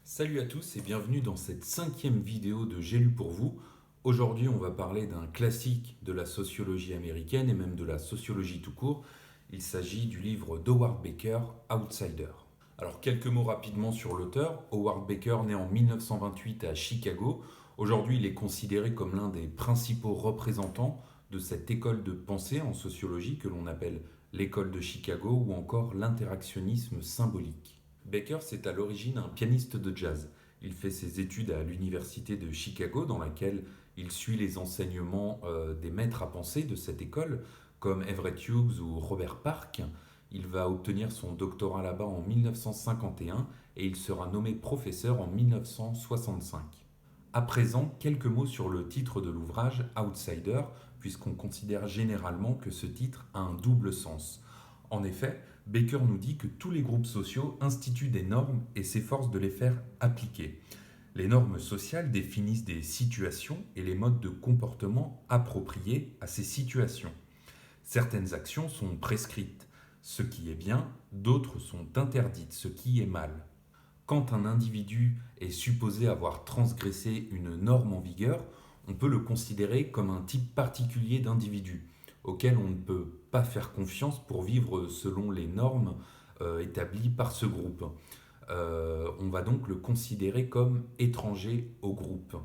Salut à tous et bienvenue dans cette 5e vidéo de J'ai lu pour vous. Aujourd'hui, on va parler d'un classique de la sociologie américaine et même de la sociologie tout court. Il s'agit du livre d'Howard Baker, Outsider. Alors, quelques mots rapidement sur l'auteur. Howard Baker, né en 1928 à Chicago, aujourd'hui il est considéré comme l'un des principaux représentants de cette école de pensée en sociologie que l'on appelle l'école de Chicago ou encore l'interactionnisme symbolique. Baker, c'est à l'origine un pianiste de jazz. Il fait ses études à l'université de Chicago, dans laquelle il suit les enseignements des maîtres à penser de cette école, comme Everett Hughes ou Robert Park. Il va obtenir son doctorat là-bas en 1951 et il sera nommé professeur en 1965. À présent, quelques mots sur le titre de l'ouvrage, Outsider, puisqu'on considère généralement que ce titre a un double sens. En effet, Baker nous dit que tous les groupes sociaux instituent des normes et s'efforcent de les faire appliquer. Les normes sociales définissent des situations et les modes de comportement appropriés à ces situations. Certaines actions sont prescrites, ce qui est bien, d'autres sont interdites, ce qui est mal. Quand un individu est supposé avoir transgressé une norme en vigueur, on peut le considérer comme un type particulier d'individu, auquel on ne peut pas faire confiance pour vivre selon les normes établies par ce groupe. On va donc le considérer comme étranger au groupe,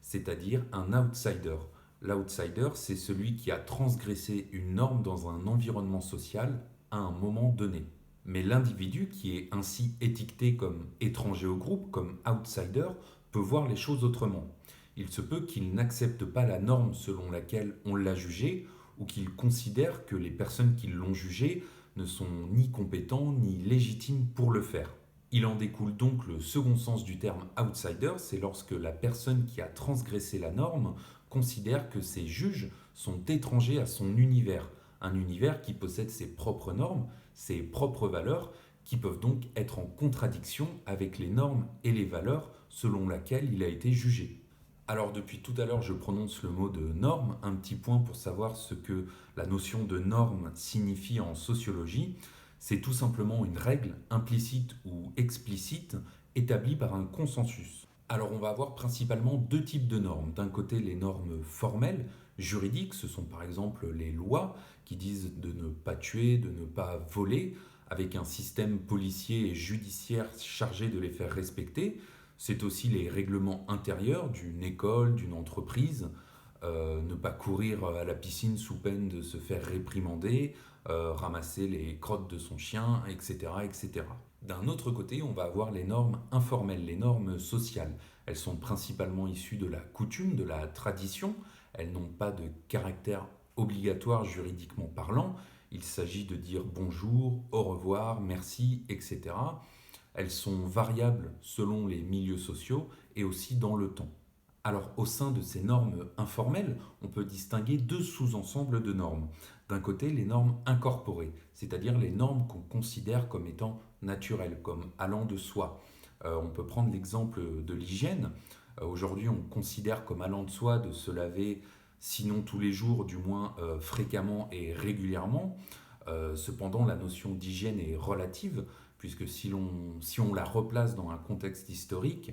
c'est-à-dire un outsider. L'outsider, c'est celui qui a transgressé une norme dans un environnement social à un moment donné. Mais l'individu qui est ainsi étiqueté comme étranger au groupe, comme outsider, peut voir les choses autrement. Il se peut qu'il n'accepte pas la norme selon laquelle on l'a jugé, ou qu'il considère que les personnes qui l'ont jugé ne sont ni compétents ni légitimes pour le faire. Il en découle donc le second sens du terme outsider, c'est lorsque la personne qui a transgressé la norme considère que ses juges sont étrangers à son univers, un univers qui possède ses propres normes, ses propres valeurs, qui peuvent donc être en contradiction avec les normes et les valeurs selon lesquelles il a été jugé. Alors depuis tout à l'heure, je prononce le mot de norme, un petit point pour savoir ce que la notion de norme signifie en sociologie. C'est tout simplement une règle, implicite ou explicite, établie par un consensus. Alors on va avoir principalement deux types de normes. D'un côté, les normes formelles, juridiques, ce sont par exemple les lois qui disent de ne pas tuer, de ne pas voler, avec un système policier et judiciaire chargé de les faire respecter. C'est aussi les règlements intérieurs d'une école, d'une entreprise, ne pas courir à la piscine sous peine de se faire réprimander, ramasser les crottes de son chien, etc., etc. D'un autre côté, on va avoir les normes informelles, les normes sociales. Elles sont principalement issues de la coutume, de la tradition. Elles n'ont pas de caractère obligatoire juridiquement parlant. Il s'agit de dire bonjour, au revoir, merci, etc. Elles sont variables selon les milieux sociaux et aussi dans le temps. Alors au sein de ces normes informelles, on peut distinguer deux sous-ensembles de normes. D'un côté, les normes incorporées, c'est-à-dire les normes qu'on considère comme étant naturelles, comme allant de soi. On peut prendre l'exemple de l'hygiène. Aujourd'hui, on considère comme allant de soi de se laver, sinon tous les jours, du moins fréquemment et régulièrement. Cependant, la notion d'hygiène est relative, puisque si on la replace dans un contexte historique,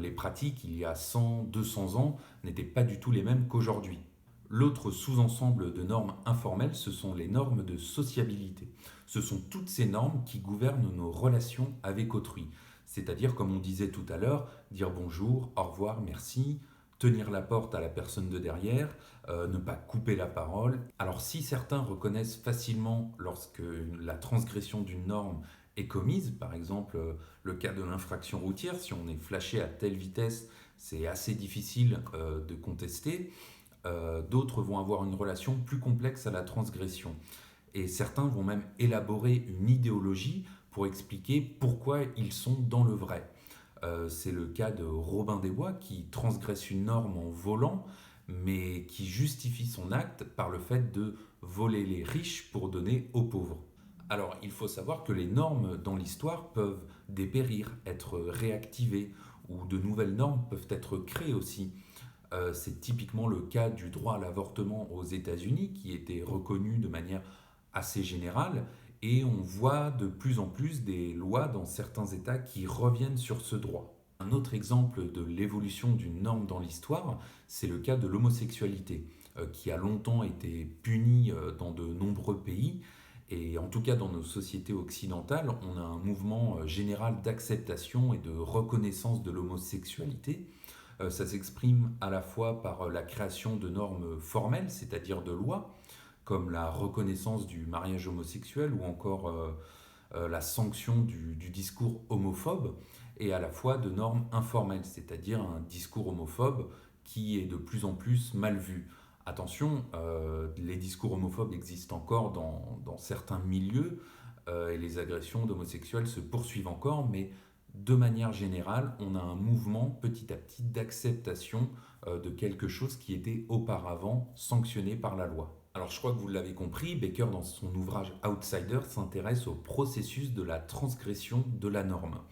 les pratiques il y a 100, 200 ans n'étaient pas du tout les mêmes qu'aujourd'hui. L'autre sous-ensemble de normes informelles, ce sont les normes de sociabilité. Ce sont toutes ces normes qui gouvernent nos relations avec autrui. C'est-à-dire, comme on disait tout à l'heure, dire bonjour, au revoir, merci, tenir la porte à la personne de derrière, ne pas couper la parole. Alors si certains reconnaissent facilement lorsque la transgression d'une norme est commise, par exemple le cas de l'infraction routière, si on est flashé à telle vitesse, c'est assez difficile de contester. D'autres vont avoir une relation plus complexe à la transgression. Et certains vont même élaborer une idéologie pour expliquer pourquoi ils sont dans le vrai. C'est le cas de Robin des Bois qui transgresse une norme en volant, mais qui justifie son acte par le fait de voler les riches pour donner aux pauvres. Alors, il faut savoir que les normes dans l'histoire peuvent dépérir, être réactivées, ou de nouvelles normes peuvent être créées aussi. C'est typiquement le cas du droit à l'avortement aux États-Unis, qui était reconnu de manière assez générale, et on voit de plus en plus des lois dans certains États qui reviennent sur ce droit. Un autre exemple de l'évolution d'une norme dans l'histoire, c'est le cas de l'homosexualité, qui a longtemps été punie dans de nombreux pays. Et en tout cas, dans nos sociétés occidentales, on a un mouvement général d'acceptation et de reconnaissance de l'homosexualité. Ça s'exprime à la fois par la création de normes formelles, c'est-à-dire de lois, comme la reconnaissance du mariage homosexuel ou encore la sanction du discours homophobe, et à la fois de normes informelles, c'est-à-dire un discours homophobe qui est de plus en plus mal vu. Attention, les discours homophobes existent encore dans certains milieux et les agressions d'homosexuels se poursuivent encore, mais de manière générale, on a un mouvement petit à petit d'acceptation de quelque chose qui était auparavant sanctionné par la loi. Alors je crois que vous l'avez compris, Baker dans son ouvrage Outsider s'intéresse au processus de la transgression de la norme.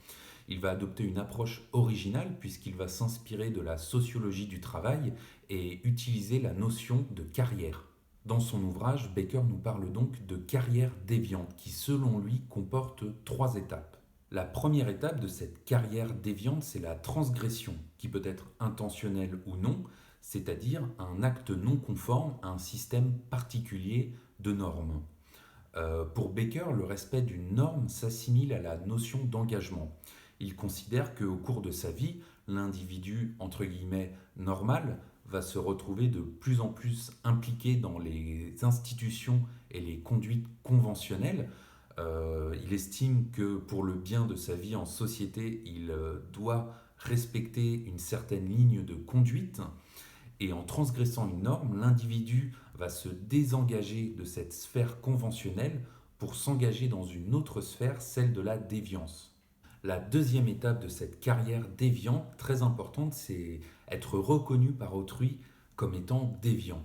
Il va adopter une approche originale puisqu'il va s'inspirer de la sociologie du travail et utiliser la notion de carrière. Dans son ouvrage, Baker nous parle donc de carrière déviante qui, selon lui, comporte 3 étapes. La première étape de cette carrière déviante, c'est la transgression, qui peut être intentionnelle ou non, c'est-à-dire un acte non conforme à un système particulier de normes. Pour Baker, le respect d'une norme s'assimile à la notion d'engagement. Il considère qu'au cours de sa vie, l'individu, entre guillemets, normal, va se retrouver de plus en plus impliqué dans les institutions et les conduites conventionnelles. Il estime que pour le bien de sa vie en société, il doit respecter une certaine ligne de conduite. Et en transgressant une norme, l'individu va se désengager de cette sphère conventionnelle pour s'engager dans une autre sphère, celle de la déviance. La deuxième étape de cette carrière déviante, très importante, c'est être reconnu par autrui comme étant déviant.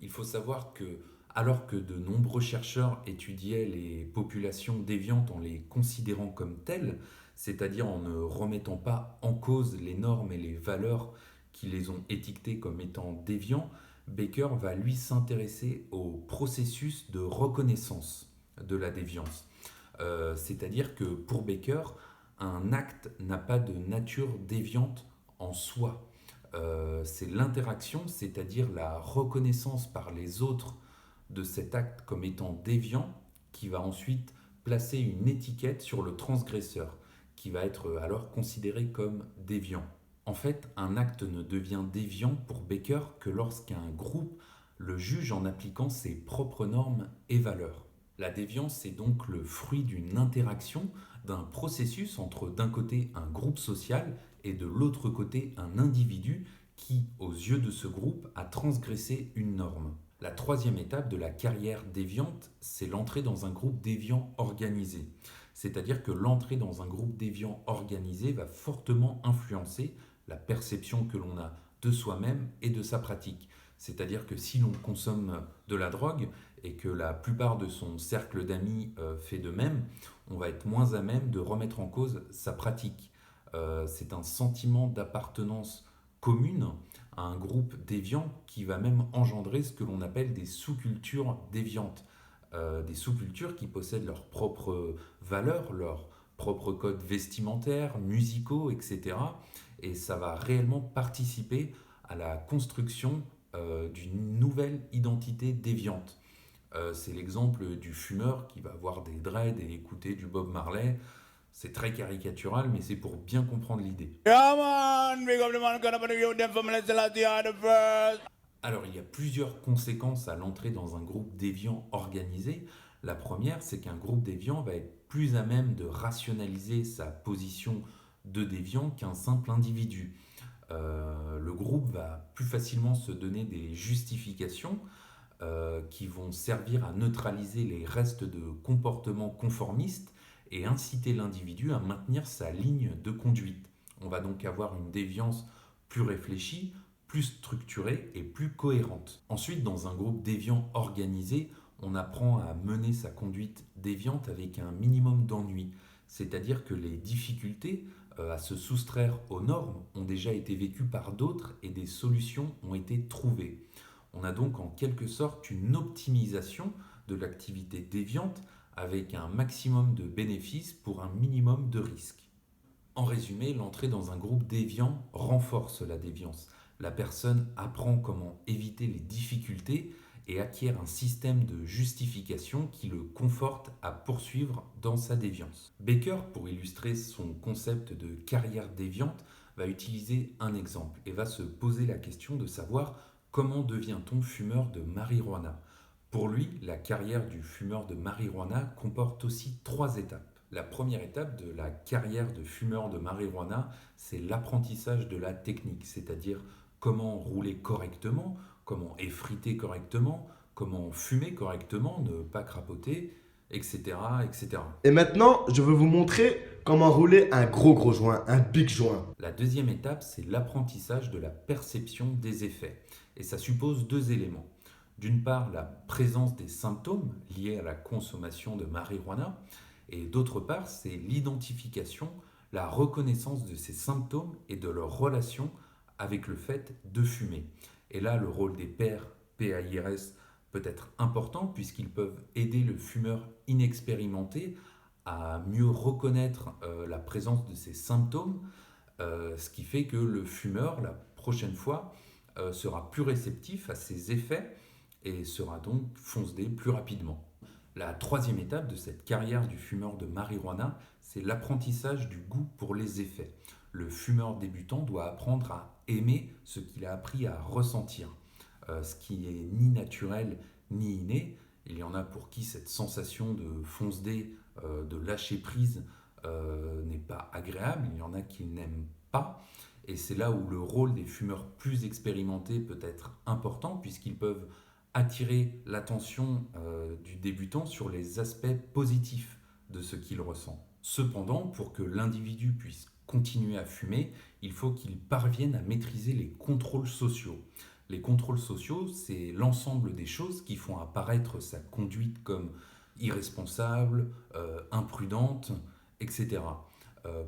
Il faut savoir que, alors que de nombreux chercheurs étudiaient les populations déviantes en les considérant comme telles, c'est-à-dire en ne remettant pas en cause les normes et les valeurs qui les ont étiquetés comme étant déviants, Baker va lui s'intéresser au processus de reconnaissance de la déviance. C'est-à-dire que pour Baker, un acte n'a pas de nature déviante en soi. C'est l'interaction, c'est-à-dire la reconnaissance par les autres de cet acte comme étant déviant, qui va ensuite placer une étiquette sur le transgresseur, qui va être alors considéré comme déviant. En fait, un acte ne devient déviant pour Baker que lorsqu'un groupe le juge en appliquant ses propres normes et valeurs. La déviance est donc le fruit d'une interaction, d'un processus entre d'un côté un groupe social et de l'autre côté un individu qui, aux yeux de ce groupe, a transgressé une norme. La troisième étape de la carrière déviante, c'est l'entrée dans un groupe déviant organisé. C'est-à-dire que l'entrée dans un groupe déviant organisé va fortement influencer la perception que l'on a de soi-même et de sa pratique. C'est-à-dire que si l'on consomme de la drogue et que la plupart de son cercle d'amis fait de même, on va être moins à même de remettre en cause sa pratique. C'est un sentiment d'appartenance commune à un groupe déviant qui va même engendrer ce que l'on appelle des sous-cultures déviantes. Des sous-cultures qui possèdent leurs propres valeurs, leurs propres codes vestimentaires, musicaux, etc. Et ça va réellement participer à la construction d'une nouvelle identité déviante. C'est l'exemple du fumeur qui va avoir des dreads et écouter du Bob Marley. C'est très caricatural, mais c'est pour bien comprendre l'idée. Alors, il y a plusieurs conséquences à l'entrée dans un groupe déviant organisé. La première, c'est qu'un groupe déviant va être plus à même de rationaliser sa position de déviant qu'un simple individu. Le groupe va plus facilement se donner des justifications qui vont servir à neutraliser les restes de comportements conformistes et inciter l'individu à maintenir sa ligne de conduite. On va donc avoir une déviance plus réfléchie, plus structurée et plus cohérente. Ensuite, dans un groupe déviant organisé, on apprend à mener sa conduite déviante avec un minimum d'ennui. C'est-à-dire que les difficultés à se soustraire aux normes ont déjà été vécues par d'autres et des solutions ont été trouvées. On a donc en quelque sorte une optimisation de l'activité déviante avec un maximum de bénéfices pour un minimum de risques. En résumé, l'entrée dans un groupe déviant renforce la déviance. La personne apprend comment éviter les difficultés et acquiert un système de justification qui le conforte à poursuivre dans sa déviance. Baker, pour illustrer son concept de carrière déviante, va utiliser un exemple et va se poser la question de savoir comment devient-on fumeur de marijuana. Pour lui, la carrière du fumeur de marijuana comporte aussi 3 étapes. La première étape de la carrière de fumeur de marijuana, c'est l'apprentissage de la technique, c'est-à-dire comment rouler correctement, comment effriter correctement, comment fumer correctement, ne pas crapoter, etc., etc. Et maintenant, je vais vous montrer comment rouler un gros joint, un big joint. La deuxième étape, c'est l'apprentissage de la perception des effets. Et ça suppose 2 éléments. D'une part, la présence des symptômes liés à la consommation de marijuana, et d'autre part, c'est l'identification, la reconnaissance de ces symptômes et de leur relation avec le fait de fumer. Et là, le rôle des pairs PAIRS peut être important puisqu'ils peuvent aider le fumeur inexpérimenté à mieux reconnaître la présence de ces symptômes, ce qui fait que le fumeur, la prochaine fois, sera plus réceptif à ces effets et sera donc foncé plus rapidement. La troisième étape de cette carrière du fumeur de marijuana, c'est l'apprentissage du goût pour les effets. Le fumeur débutant doit apprendre à aimer ce qu'il a appris à ressentir, ce qui est ni naturel ni inné. Il y en a pour qui cette sensation de fonce-dé, de lâcher prise, n'est pas agréable. Il y en a qui n'aiment pas. Et c'est là où le rôle des fumeurs plus expérimentés peut être important, puisqu'ils peuvent attirer l'attention du débutant sur les aspects positifs de ce qu'il ressent. Cependant, pour que l'individu puisse continuer à fumer, il faut qu'il parvienne à maîtriser les contrôles sociaux. Les contrôles sociaux, c'est l'ensemble des choses qui font apparaître sa conduite comme irresponsable, imprudente, etc.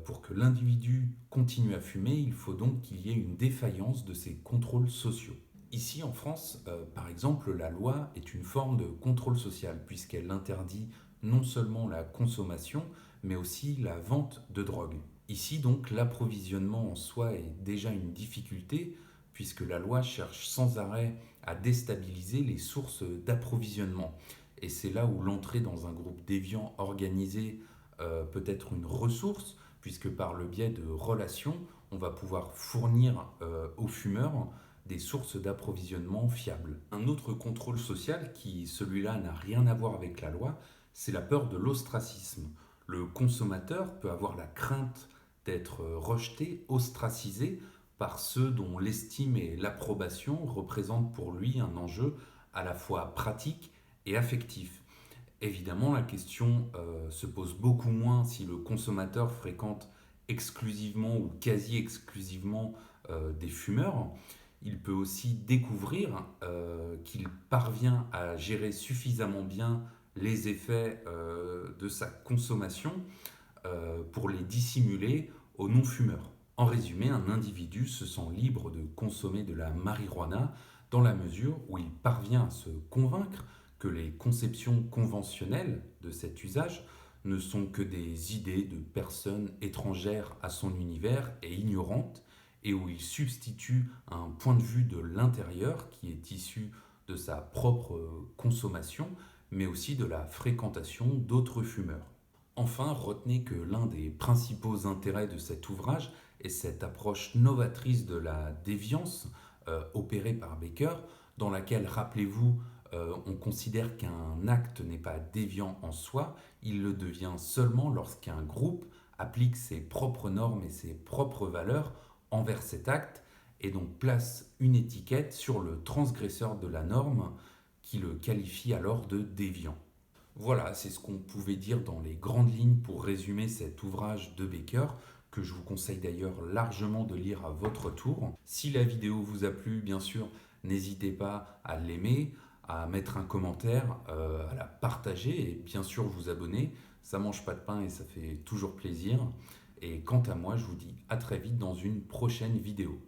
Pour que l'individu continue à fumer, il faut donc qu'il y ait une défaillance de ces contrôles sociaux. Ici en France, par exemple, la loi est une forme de contrôle social puisqu'elle interdit non seulement la consommation, mais aussi la vente de drogue. Ici donc, l'approvisionnement en soi est déjà une difficulté puisque la loi cherche sans arrêt à déstabiliser les sources d'approvisionnement. Et c'est là où l'entrée dans un groupe déviant organisé peut être une ressource, puisque par le biais de relations, on va pouvoir fournir aux fumeurs des sources d'approvisionnement fiables. Un autre contrôle social qui, celui-là, n'a rien à voir avec la loi, c'est la peur de l'ostracisme. Le consommateur peut avoir la crainte d'être rejeté, ostracisé par ceux dont l'estime et l'approbation représentent pour lui un enjeu à la fois pratique et affectif. Évidemment, la question se pose beaucoup moins si le consommateur fréquente exclusivement ou quasi exclusivement des fumeurs. Il peut aussi découvrir qu'il parvient à gérer suffisamment bien les effets de sa consommation pour les dissimuler aux non-fumeurs. En résumé, un individu se sent libre de consommer de la marijuana dans la mesure où il parvient à se convaincre que les conceptions conventionnelles de cet usage ne sont que des idées de personnes étrangères à son univers et ignorantes, et où il substitue un point de vue de l'intérieur qui est issu de sa propre consommation, mais aussi de la fréquentation d'autres fumeurs. Enfin, retenez que l'un des principaux intérêts de cet ouvrage est cette approche novatrice de la déviance opérée par Baker, dans laquelle, rappelez-vous, on considère qu'un acte n'est pas déviant en soi, il le devient seulement lorsqu'un groupe applique ses propres normes et ses propres valeurs envers cet acte et donc place une étiquette sur le transgresseur de la norme qui le qualifie alors de déviant. Voilà, c'est ce qu'on pouvait dire dans les grandes lignes pour résumer cet ouvrage de Baker, que je vous conseille d'ailleurs largement de lire à votre tour. Si la vidéo vous a plu, bien sûr, n'hésitez pas à l'aimer, à mettre un commentaire, à la partager et bien sûr vous abonner. Ça mange pas de pain et ça fait toujours plaisir. Et quant à moi, je vous dis à très vite dans une prochaine vidéo.